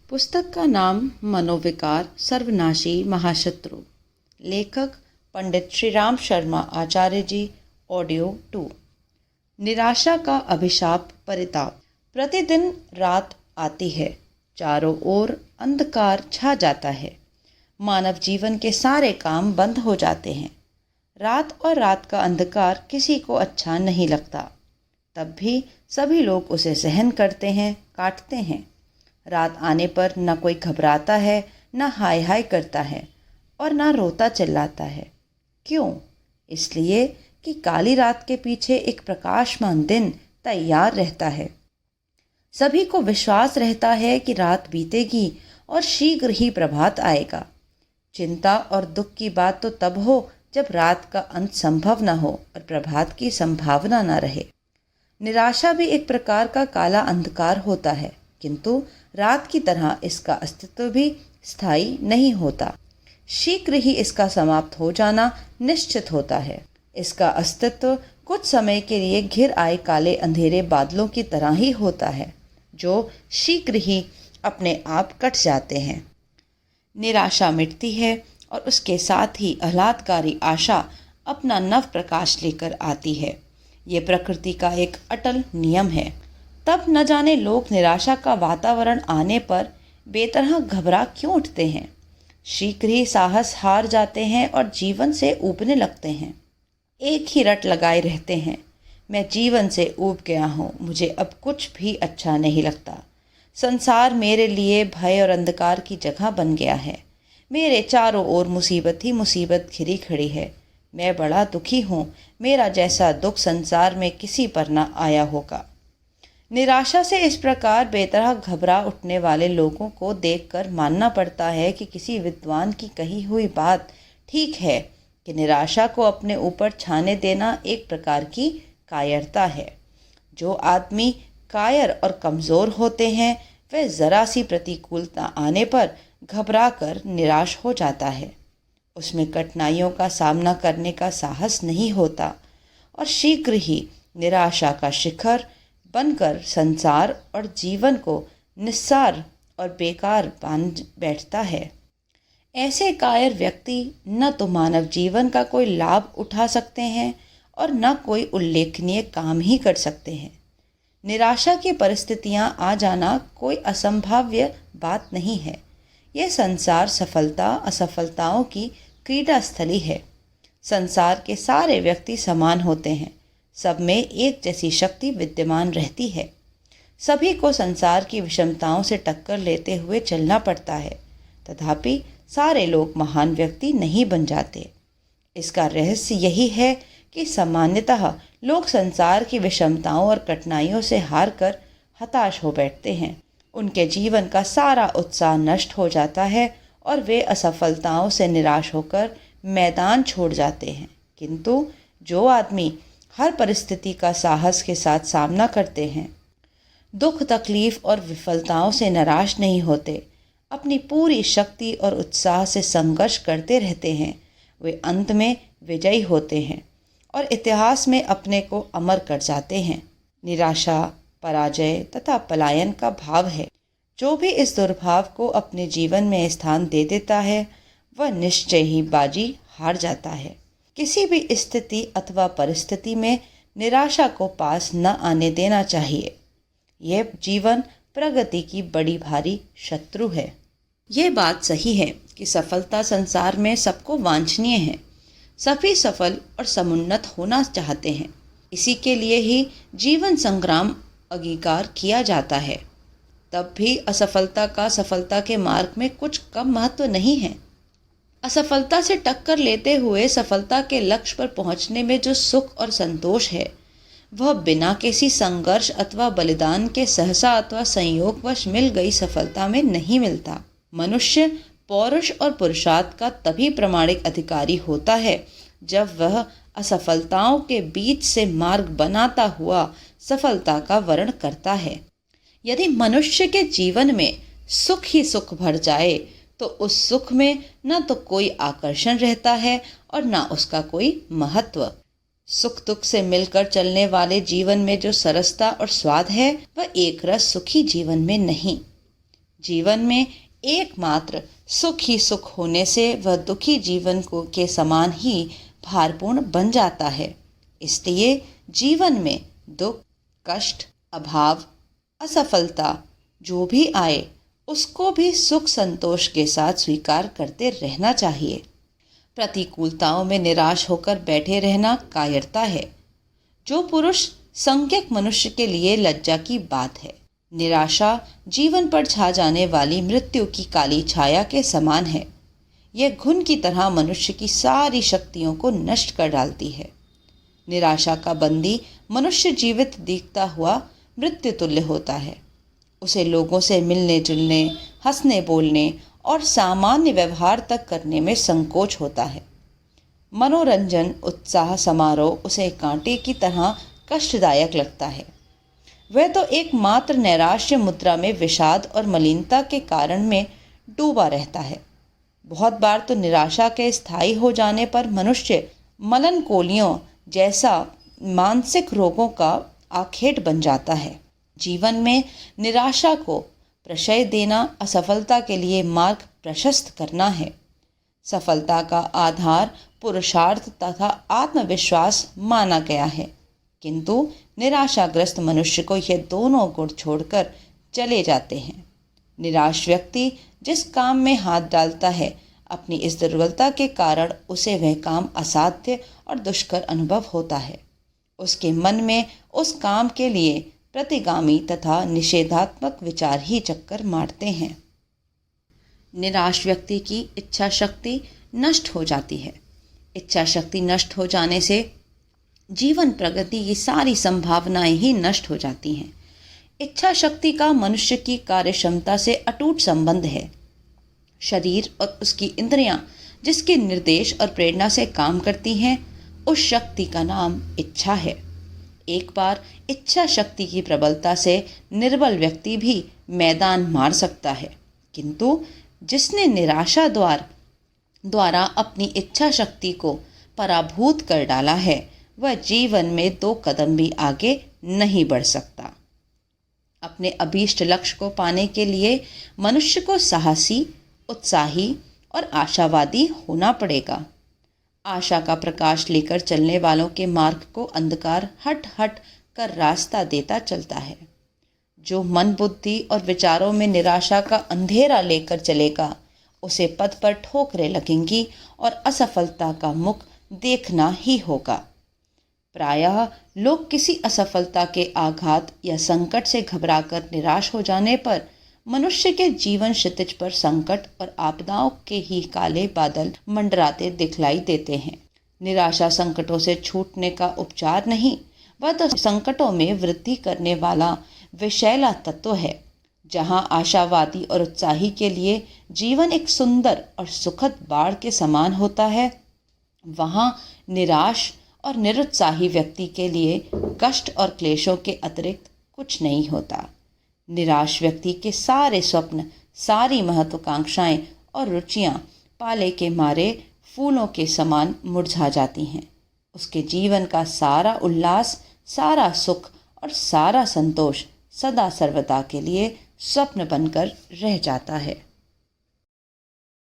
पुस्तक का नाम मनोविकार सर्वनाशी महाशत्रु। लेखक पंडित श्री राम शर्मा आचार्य जी। ऑडियो 2। निराशा का अभिशाप परिताप। प्रतिदिन रात आती है, चारों ओर अंधकार छा जाता है। मानव जीवन के सारे काम बंद हो जाते हैं। रात और रात का अंधकार किसी को अच्छा नहीं लगता, तब भी सभी लोग उसे सहन करते हैं, काटते हैं। रात आने पर न कोई घबराता है, न हाय हाय करता है और न रोता चिल्लाता है। क्यों? इसलिए कि काली रात के पीछे एक प्रकाशमान दिन तैयार रहता है। सभी को विश्वास रहता है कि रात बीतेगी और शीघ्र ही प्रभात आएगा। चिंता और दुख की बात तो तब हो जब रात का अंत संभव न हो और प्रभात की संभावना न रहे। निराशा भी एक प्रकार का काला अंधकार होता है, किंतु रात की तरह इसका अस्तित्व भी स्थायी नहीं होता। शीघ्र ही इसका समाप्त हो जाना निश्चित होता है। इसका अस्तित्व कुछ समय के लिए घिर आए काले अंधेरे बादलों की तरह ही होता है, जो शीघ्र ही अपने आप कट जाते हैं। निराशा मिटती है और उसके साथ ही आह्लादकारी आशा अपना नव प्रकाश लेकर आती है। ये प्रकृति का एक अटल नियम है। तब न जाने लोग निराशा का वातावरण आने पर बेतरह घबरा क्यों उठते हैं। शीघ्र ही साहस हार जाते हैं और जीवन से ऊबने लगते हैं। एक ही रट लगाए रहते हैं, मैं जीवन से ऊब गया हूँ, मुझे अब कुछ भी अच्छा नहीं लगता। संसार मेरे लिए भय और अंधकार की जगह बन गया है। मेरे चारों ओर मुसीबत ही मुसीबत घिरी खड़ी है। मैं बड़ा दुखी हूँ, मेरा जैसा दुख संसार में किसी पर न आया होगा। निराशा से इस प्रकार बेतरह घबरा उठने वाले लोगों को देखकर मानना पड़ता है कि किसी विद्वान की कही हुई बात ठीक है कि निराशा को अपने ऊपर छाने देना एक प्रकार की कायरता है। जो आदमी कायर और कमज़ोर होते हैं, वह ज़रा सी प्रतिकूलता आने पर घबरा कर निराश हो जाता है। उसमें कठिनाइयों का सामना करने का साहस नहीं होता और शीघ्र ही निराशा का शिखर बनकर संसार और जीवन को निस्सार और बेकार बांध बैठता है। ऐसे कायर व्यक्ति न तो मानव जीवन का कोई लाभ उठा सकते हैं और न कोई उल्लेखनीय काम ही कर सकते हैं। निराशा की परिस्थितियां आ जाना कोई असंभाव्य बात नहीं है। यह संसार सफलता असफलताओं की क्रीड़ा स्थली है। संसार के सारे व्यक्ति समान होते हैं, सब में एक जैसी शक्ति विद्यमान रहती है। सभी को संसार की विषमताओं से टक्कर लेते हुए चलना पड़ता है, तथापि सारे लोग महान व्यक्ति नहीं बन जाते। इसका रहस्य यही है कि सामान्यतः लोग संसार की विषमताओं और कठिनाइयों से हार कर हताश हो बैठते हैं। उनके जीवन का सारा उत्साह नष्ट हो जाता है और वे असफलताओं से निराश होकर मैदान छोड़ जाते हैं। किंतु जो आदमी हर परिस्थिति का साहस के साथ सामना करते हैं, दुख तकलीफ और विफलताओं से निराश नहीं होते, अपनी पूरी शक्ति और उत्साह से संघर्ष करते रहते हैं, वे अंत में विजयी होते हैं और इतिहास में अपने को अमर कर जाते हैं। निराशा, पराजय तथा पलायन का भाव है। जो भी इस दुर्भाव को अपने जीवन में स्थान दे देता है, वह निश्चय ही बाजी हार जाता है। किसी भी स्थिति अथवा परिस्थिति में निराशा को पास न आने देना चाहिए। यह जीवन प्रगति की बड़ी भारी शत्रु है। यह बात सही है कि सफलता संसार में सबको वांछनीय है। सभी सफल और समुन्नत होना चाहते हैं। इसी के लिए ही जीवन संग्राम अंगीकार किया जाता है। तब भी असफलता का सफलता के मार्ग में कुछ कम महत्व नहीं है। असफलता से टक्कर लेते हुए सफलता के लक्ष्य पर पहुंचने में जो सुख और संतोष है, वह बिना किसी संघर्ष अथवा बलिदान के सहसा अथवा संयोगवश मिल गई सफलता में नहीं मिलता। मनुष्य पौरुष और पुरुषार्थ का तभी प्रामाणिक अधिकारी होता है जब वह असफलताओं के बीच से मार्ग बनाता हुआ सफलता का वर्ण करता है। यदि मनुष्य के जीवन में सुख ही सुख भर जाए, तो उस सुख में न तो कोई आकर्षण रहता है और न उसका कोई महत्व। सुख दुख से मिलकर चलने वाले जीवन में जो सरसता और स्वाद है, वह एक रस सुखी जीवन में नहीं। जीवन में एकमात्र सुख ही सुख होने से वह दुखी जीवन को के समान ही भारपूर्ण बन जाता है। इसलिए जीवन में दुख, कष्ट, अभाव, असफलता जो भी आए उसको भी सुख संतोष के साथ स्वीकार करते रहना चाहिए। प्रतिकूलताओं में निराश होकर बैठे रहना कायरता है, जो पुरुष संज्ञक मनुष्य के लिए लज्जा की बात है। निराशा जीवन पर छा जाने वाली मृत्यु की काली छाया के समान है। यह घुन की तरह मनुष्य की सारी शक्तियों को नष्ट कर डालती है। निराशा का बंदी मनुष्य जीवित दिखता हुआ मृत्यु तुल्य होता है। उसे लोगों से मिलने जुलने, हंसने बोलने और सामान्य व्यवहार तक करने में संकोच होता है। मनोरंजन, उत्साह, समारोह उसे कांटे की तरह कष्टदायक लगता है। वह तो एकमात्र नैराश्य मुद्रा में विषाद और मलिनता के कारण में डूबा रहता है। बहुत बार तो निराशा के स्थायी हो जाने पर मनुष्य मलनकोलियों जैसा मानसिक रोगों का आखेट बन जाता है। जीवन में निराशा को प्रशय देना असफलता के लिए मार्ग प्रशस्त करना है। सफलता का आधार पुरुषार्थ तथा आत्मविश्वास माना गया है, किंतु निराशाग्रस्त मनुष्य को ये दोनों गुण छोड़कर चले जाते हैं। निराश व्यक्ति जिस काम में हाथ डालता है, अपनी इस दुर्बलता के कारण उसे वह काम असाध्य और दुष्कर अनुभव होता है। उसके मन में उस काम के लिए प्रतिगामी तथा निषेधात्मक विचार ही चक्कर मारते हैं। निराश व्यक्ति की इच्छा शक्ति नष्ट हो जाती है। इच्छा शक्ति नष्ट हो जाने से जीवन प्रगति की सारी संभावनाएं ही नष्ट हो जाती हैं। इच्छा शक्ति का मनुष्य की कार्य क्षमता से अटूट संबंध है। शरीर और उसकी इंद्रियां जिसके निर्देश और प्रेरणा से काम करती हैं, उस शक्ति का नाम इच्छा है। एक बार इच्छा शक्ति की प्रबलता से निर्बल व्यक्ति भी मैदान मार सकता है, किंतु जिसने निराशा द्वारा अपनी इच्छा शक्ति को पराभूत कर डाला है, वह जीवन में 2 कदम भी आगे नहीं बढ़ सकता। अपने अभीष्ट लक्ष्य को पाने के लिए मनुष्य को साहसी, उत्साही और आशावादी होना पड़ेगा। आशा का प्रकाश लेकर चलने वालों के मार्ग को अंधकार हट हट कर रास्ता देता चलता है। जो मन, बुद्धि और विचारों में निराशा का अंधेरा लेकर चलेगा, उसे पथ पर ठोकरें लगेंगी और असफलता का मुख देखना ही होगा। प्रायः लोग किसी असफलता के आघात या संकट से घबराकर निराश हो जाने पर मनुष्य के जीवन क्षितिज पर संकट और आपदाओं के ही काले बादल मंडराते दिखलाई देते हैं। निराशा संकटों से छूटने का उपचार नहीं, वह तो संकटों में वृद्धि करने वाला विषैला तत्व है। जहाँ आशावादी और उत्साही के लिए जीवन एक सुंदर और सुखद बाढ़ के समान होता है, वहाँ निराश और निरुत्साही व्यक्ति के लिए कष्ट और क्लेशों के अतिरिक्त कुछ नहीं होता। निराश व्यक्ति के सारे स्वप्न, सारी महत्वाकांक्षाएं और रुचियां पाले के मारे फूलों के समान मुरझा जाती हैं। उसके जीवन का सारा उल्लास, सारा सुख और सारा संतोष सदा सर्वदा के लिए स्वप्न बनकर रह जाता है।